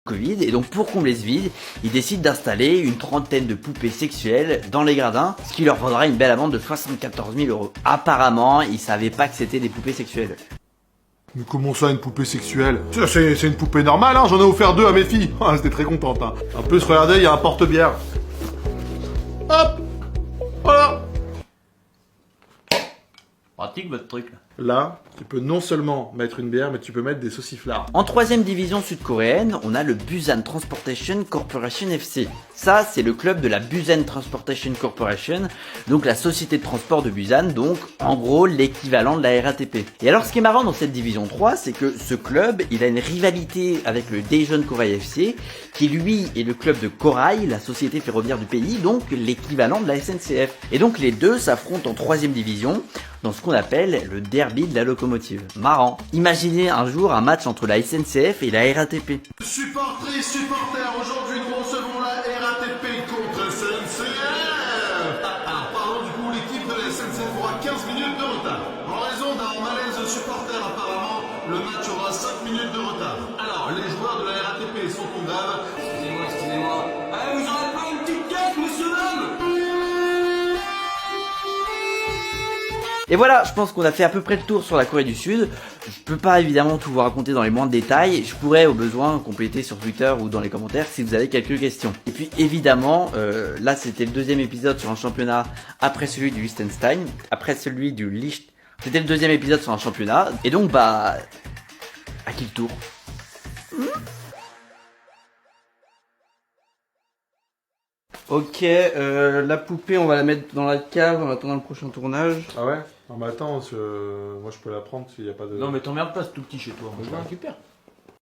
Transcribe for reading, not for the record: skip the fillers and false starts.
Covid, et donc pour combler ce vide, ils décident d'installer une trentaine de poupées sexuelles dans les gradins, ce qui leur vaudra une belle amende de 74 000 €. Apparemment, ils savaient pas que c'était des poupées sexuelles. Mais comment ça, une poupée sexuelle? C'est une poupée normale, hein, j'en ai offert 2 à mes filles. Ah, c'était très contente, hein. En plus, regardez, il y a un porte-bière. Hop. Voilà. Pratique votre truc là. Là, tu peux non seulement mettre une bière, mais tu peux mettre des sauciflards. En 3ème division sud-coréenne, on a le Busan Transportation Corporation FC. Ça, c'est le club de la Busan Transportation Corporation, donc la société de transport de Busan, donc en gros l'équivalent de la RATP. Et alors ce qui est marrant dans cette division 3, c'est que ce club, il a une rivalité avec le Daejeon Korai FC, qui lui est le club de Korai, la société ferroviaire du pays, donc l'équivalent de la SNCF. Et donc les deux s'affrontent en 3ème division, dans ce qu'on appelle le derby de la locomotive. Marrant. Imaginez un jour un match entre la SNCF et la RATP. Supportrices, supporters, aujourd'hui nous recevons la RATP contre SNCF. Alors pardon, du coup l'équipe de la SNCF aura 15 minutes de retard. En raison d'un malaise de supporters apparemment, le match aura 5 minutes de retard. Alors les joueurs de la RATP sont en grève. Excusez-moi. Vous aurez pas une petite quête, monsieur l'homme? Et voilà, je pense qu'on a fait à peu près le tour sur la Corée du Sud. Je peux pas évidemment tout vous raconter dans les moindres détails. Je pourrais au besoin compléter sur Twitter ou dans les commentaires si vous avez quelques questions. Et puis évidemment, là c'était le 2e épisode sur un championnat après celui du Liechtenstein, après celui du C'était le 2e épisode sur un championnat. Et donc bah, à qui le tour? Ok, la poupée on va la mettre dans la cave en attendant le prochain tournage. Ah ouais? Non mais attends, moi je peux la prendre s'il n'y a pas de... Non mais t'emmerdes pas, c'est tout petit chez toi, moi je la récupère.